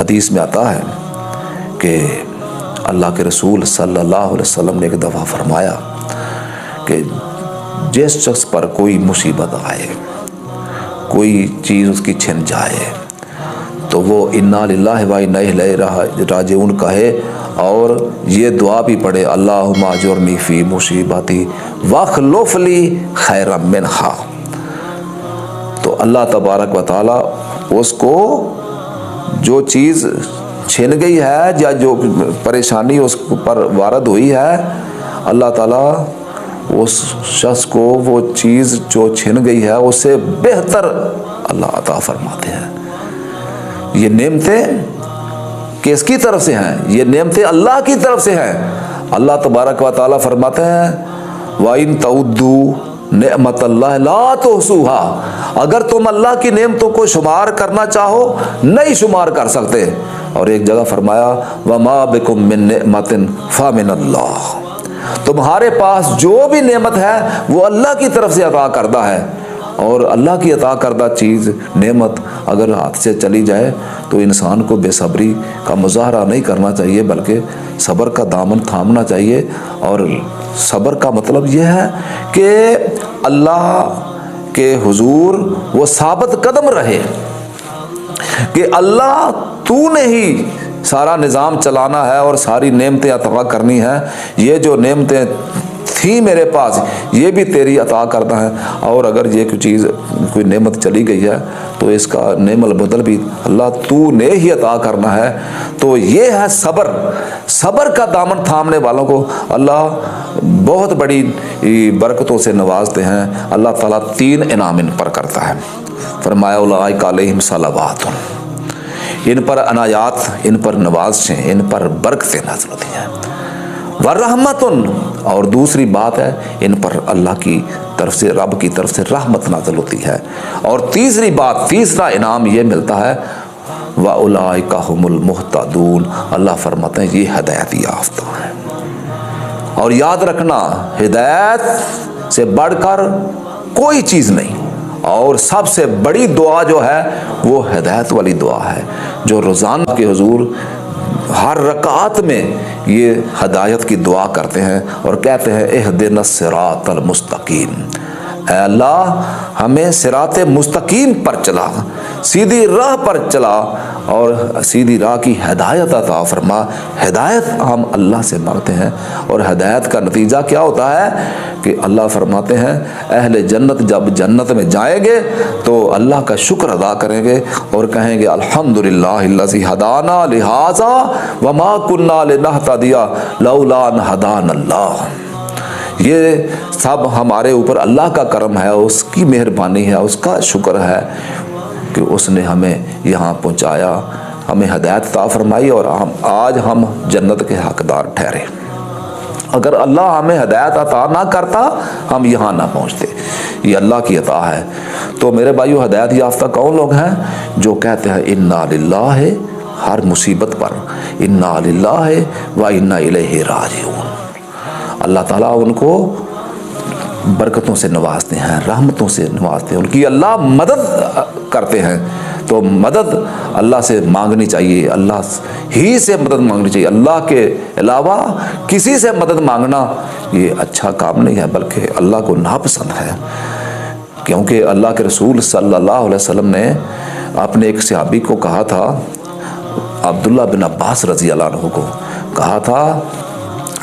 حدیث میں آتا ہے کہ اللہ کے رسول صلی اللہ علیہ وسلم نے ایک دفعہ فرمایا کہ جس شخص پر کوئی مصیبت آئے، کوئی چیز اس کی چھن جائے، تو وہ انا للہ و انا الیہ راجعون کہے اور یہ دعا بھی پڑھے، اللہم اجرنی فی مصیبتی واخلف لی خیرا منہا۔ تو اللہ تبارک و تعالیٰ اس کو جو چیز چھن گئی ہے یا جو پریشانی اس پر وارد ہوئی ہے، اللہ تعالیٰ اس شخص کو وہ چیز جو چھن گئی ہے اس سے بہتر اللہ عطا فرماتے ہیں۔ یہ نعمتیں کس کی طرف سے ہیں؟ یہ نعمتیں اللہ کی طرف سے ہیں۔ اللہ تبارک و تعالیٰ فرماتے ہیں وَإِن تَعُدُّوا نعمت اللہ لا تحصوها، اگر تم اللہ کی نعمتوں کو شمار کرنا چاہو نہیں شمار کر سکتے۔ اور ایک جگہ فرمایا وَمَا بِكُم مِّن نِعْمَةٍ فَمِنَ اللَّهِ، تمہارے پاس جو بھی نعمت ہے وہ اللہ کی طرف سے عطا کردہ ہے، اور اللہ کی عطا کردہ چیز نعمت اگر ہاتھ سے چلی جائے تو انسان کو بے صبری کا مظاہرہ نہیں کرنا چاہیے، بلکہ صبر کا دامن تھامنا چاہیے۔ اور صبر کا مطلب یہ ہے کہ اللہ کے حضور وہ ثابت قدم رہے کہ اللہ تو نے ہی سارا نظام چلانا ہے اور ساری نعمتیں عطا کرنی ہے، یہ جو نعمتیں تھی میرے پاس یہ بھی تیری عطا کردہ ہیں، اور اگر یہ کوئی چیز کوئی نعمت چلی گئی ہے تو اس کا نعم البدل بھی اللہ تو نے ہی عطا کرنا ہے۔ تو یہ ہے صبر۔ صبر کا دامن تھامنے والوں کو اللہ بہت بڑی برکتوں سے نوازتے ہیں۔ اللہ تعالیٰ 3 انعام ان پر کرتا ہے۔ فرمایا اولئک علیہم صلوات، ان پر عنایات، ان پر نوازشیں، ان پر برکتیں نازل ہوتی ہیں۔ ورحمت، اور دوسری بات ہے ان پر اللہ کی طرف سے، رب کی طرف سے رحمت نازل ہوتی ہے۔ اور تیسری بات، تیسرا انعام یہ ملتا ہے وَأُولَئِكَ هُمُ الْمُهْتَدُونَ، اللہ فرماتے ہیں یہ ہدایت یافتہ ہیں۔ اور یاد رکھنا ہدایت سے بڑھ کر کوئی چیز نہیں، اور سب سے بڑی دعا جو ہے وہ ہدایت والی دعا ہے، جو روزانہ کے حضور ہر رکعت میں یہ ہدایت کی دعا کرتے ہیں اور کہتے ہیں اہدنا الصراط المستقیم، اے اللہ ہمیں صراط مستقیم پر چلا، سیدھی راہ پر چلا اور سیدھی راہ کی ہدایت عطا فرما۔ ہدایت ہم اللہ سے مانگتے ہیں، اور ہدایت کا نتیجہ کیا ہوتا ہے کہ اللہ فرماتے ہیں اہل جنت جب جنت میں جائیں گے تو اللہ کا شکر ادا کریں گے اور کہیں گے الحمدللہ الذی ہدانا لہذا وما کنا لنہتدی لولا ان ہدانا اللہ۔ یہ سب ہمارے اوپر اللہ کا کرم ہے، اس کی مہربانی ہے، اس کا شکر ہے کہ اس نے ہمیں یہاں پہنچایا، ہمیں ہدایت عطا فرمائی اور آج ہم جنت کے حقدار ٹھہرے۔ اگر اللہ ہمیں ہدایت عطا نہ کرتا ہم یہاں نہ پہنچتے، یہ اللہ کی عطا ہے۔ تو میرے بھائیو ہدایت یافتہ کون لوگ ہیں؟ جو کہتے ہیں انا للہ، ہر مصیبت پر انا للہ و انا الیہ راجعون۔ اللہ تعالیٰ ان کو برکتوں سے نوازتے ہیں، رحمتوں سے نوازتے ہیں، ان کی اللہ مدد کرتے ہیں۔ تو مدد اللہ سے مانگنی چاہیے، اللہ ہی سے مدد مانگنی چاہیے۔ اللہ کے علاوہ کسی سے مدد مانگنا یہ اچھا کام نہیں ہے، بلکہ اللہ کو ناپسند ہے، کیونکہ اللہ کے رسول صلی اللہ علیہ وسلم نے اپنے ایک صحابی کو کہا تھا، عبداللہ بن عباس رضی اللہ عنہ کو کہا تھا،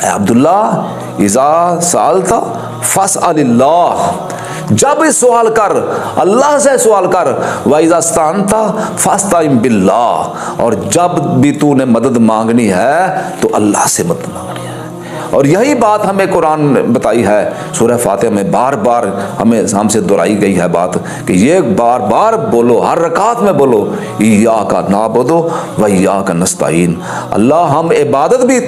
اے عبداللہ اذا سألت فاسأل اللہ، جب اس سوال کر اللہ سے سوال کر، وَإِذَا اسْتَعَنْتَ فَاسْتَعِنْ بِاللَّهِ، اور جب بھی تو نے مدد مانگنی ہے تو اللہ سے مدد مانگنی ہے۔ اور یہی بات ہمیں قرآن نے بتائی ہے، سورہ فاتحہ میں بار بار ہم سے دہرائی گئی ہے بات کہ یہ بار بار بولو، ہر رکعت میں بولو ایاک نعبد و ایاک نستعین، اللہ ہم عبادت بھی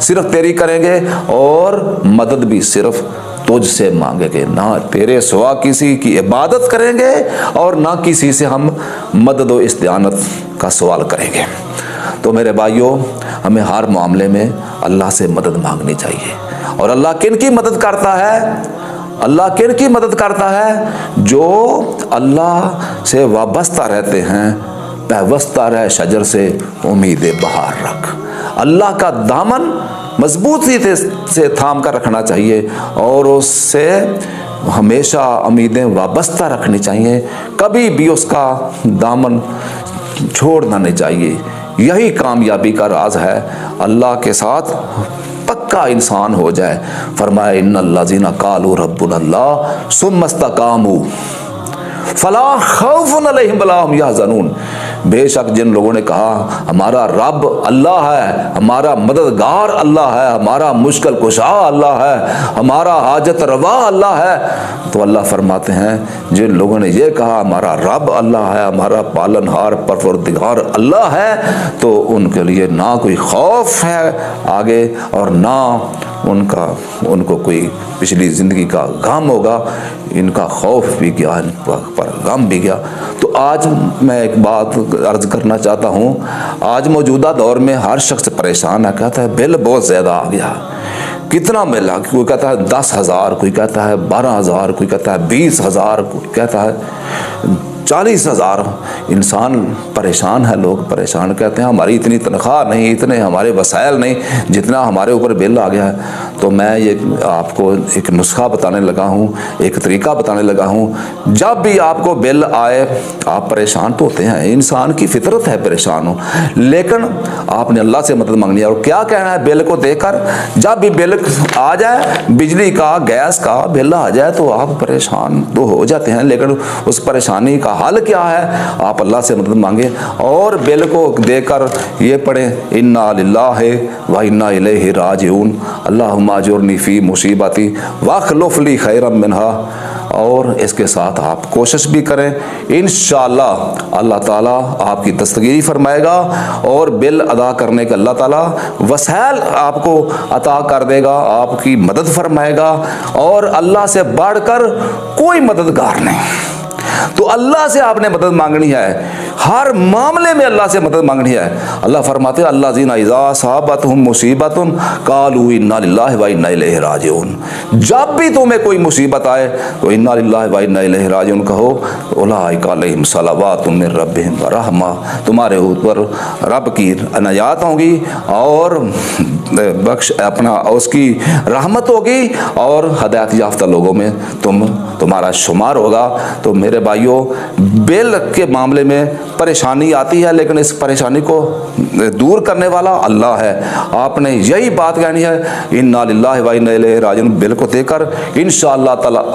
صرف تیری کریں گے اور مدد بھی صرف تجھ سے مانگیں گے، نہ تیرے سوا کسی کی عبادت کریں گے اور نہ کسی سے ہم مدد و استعانت کا سوال کریں گے۔ تو میرے بھائیوں ہمیں ہر معاملے میں اللہ سے مدد مانگنی چاہیے۔ اور اللہ کن کی مدد کرتا ہے؟ اللہ کن کی مدد کرتا ہے؟ جو اللہ سے وابستہ رہتے ہیں، پیوستہ رہ شجر سے امید بہار رکھ۔ اللہ کا دامن مضبوطی سے تھام کر رکھنا چاہیے اور اس سے ہمیشہ امیدیں وابستہ رکھنی چاہیے، کبھی بھی اس کا دامن چھوڑنا نہیں چاہیے۔ یہی کامیابی کا راز ہے، اللہ کے ساتھ پکا انسان ہو جائے۔ فرمایا ان الذین قالوا ربنا اللہ ثم استقاموا فلا خوف علیہم ولا هم یحزنون۔ بے شک جن لوگوں نے کہا ہمارا رب اللہ ہے، ہمارا مددگار اللہ ہے، ہمارا مشکل کشا اللہ ہے، ہمارا حاجت روا اللہ ہے، تو اللہ فرماتے ہیں جن لوگوں نے یہ کہا ہمارا رب اللہ ہے، ہمارا پالنہار پروردگار اللہ ہے، تو ان کے لیے نہ کوئی خوف ہے آگے اور نہ ان کو کوئی پچھلی زندگی کا غم ہوگا۔ ان کا خوف بھی گیا، ان پر غم بھی گیا۔ تو آج میں ایک بات عرض کرنا چاہتا ہوں، آج موجودہ دور میں ہر شخص پریشان ہے، کہتا ہے بل بہت زیادہ آ گیا، کتنا بل آ گیا، کوئی کہتا ہے 10,000، کوئی کہتا ہے 12,000، کوئی کہتا ہے 20,000، کوئی کہتا ہے 40,000۔ انسان پریشان ہے، لوگ پریشان کہتے ہیں ہماری اتنی تنخواہ نہیں، اتنے ہمارے وسائل نہیں جتنا ہمارے اوپر بل آ گیا ہے۔ تو میں یہ آپ کو ایک نسخہ بتانے لگا ہوں، ایک طریقہ بتانے لگا ہوں، جب بھی آپ کو بل آئے آپ پریشان تو ہوتے ہیں، انسان کی فطرت ہے پریشان ہو، لیکن آپ نے اللہ سے مدد مانگنی ہے۔ اور کیا کہنا ہے بل کو دیکھ کر؟ جب بھی بل آ جائے، بجلی کا گیس کا بل آ جائے تو آپ پریشان تو ہو جاتے ہیں، لیکن اس پریشانی کا حل کیا ہے؟ آپ اللہ سے مدد مانگیں اور بل کو دیکھ کر یہ پڑھیں انا للہ و انا الیہ راجعون، اللہم اجرنی فی مصیبتی واخلف لی خیرا منہا۔ اور اس کے ساتھ آپ کوشش بھی کریں، انشاءاللہ اللہ تعالیٰ آپ کی دستگیری فرمائے گا اور بل ادا کرنے کا اللہ تعالیٰ وسائل آپ کو عطا کر دے گا، آپ کی مدد فرمائے گا، اور اللہ سے بڑھ کر کوئی مددگار نہیں۔ تو اللہ سے آپ نے مدد مانگنی ہے، ہر معاملے میں اللہ سے مدد مانگنی ہے۔ اللہ فرماتے ہیں الذین اذا اصابتہم مصیبت قالوا انا للہ و انا الیہ راجعون۔ جب بھی تمہیں کوئی مصیبت آئے تو انا للہ و انا الیہ راجعون کہو۔ اولئک علیہم صلوات من ربہم ورحمہ، تمہارے اوپر رب کی عنایات ہوں گی اور بخش اپنا اس کی رحمت ہوگی، اور ہدایت یافتہ لوگوں میں تمہارا شمار ہوگا۔ تو میرے بھائیوں، بل کے معاملے میں پریشانی آتی ہے، لیکن اس پریشانی کو دور کرنے والا اللہ ہے۔ آپ نے یہی بات کہنی ہے انا للہ و انا الیہ راجعون بل کو دے کر، انشاءاللہ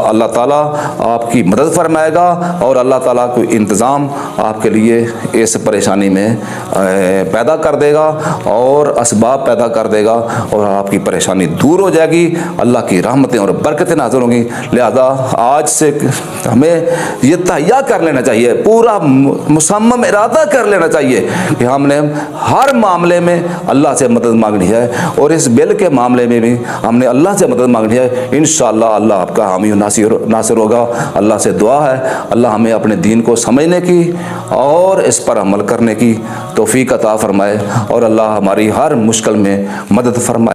اللہ تعالیٰ آپ کی مدد فرمائے گا اور اللہ تعالیٰ کو انتظام آپ کے لیے اس پریشانی میں پیدا کر دے گا اور اسباب پیدا کر دے گا اور آپ کی پریشانی دور ہو جائے گی، اللہ کی رحمتیں اور برکتیں نازل ہوں گی۔ لہذا آج سے ہمیں یہ تہیہ کر لینا چاہیے، پورا مصمم ارادہ کر لینا چاہیے کہ ہم نے ہر معاملے میں اللہ سے مدد مانگنی ہے، اور اس بل کے معاملے میں بھی ہم نے اللہ سے مدد مانگنی ہے۔ انشاءاللہ اللہ آپ کا حامی و ناصر ہوگا۔ اللہ سے دعا ہے اللہ ہمیں اپنے دین کو سمجھنے کی اور اس پر عمل کرنے کی توفیق عطا فرمائے، اور اللہ ہماری ہر مشکل میں مدد فرمائے۔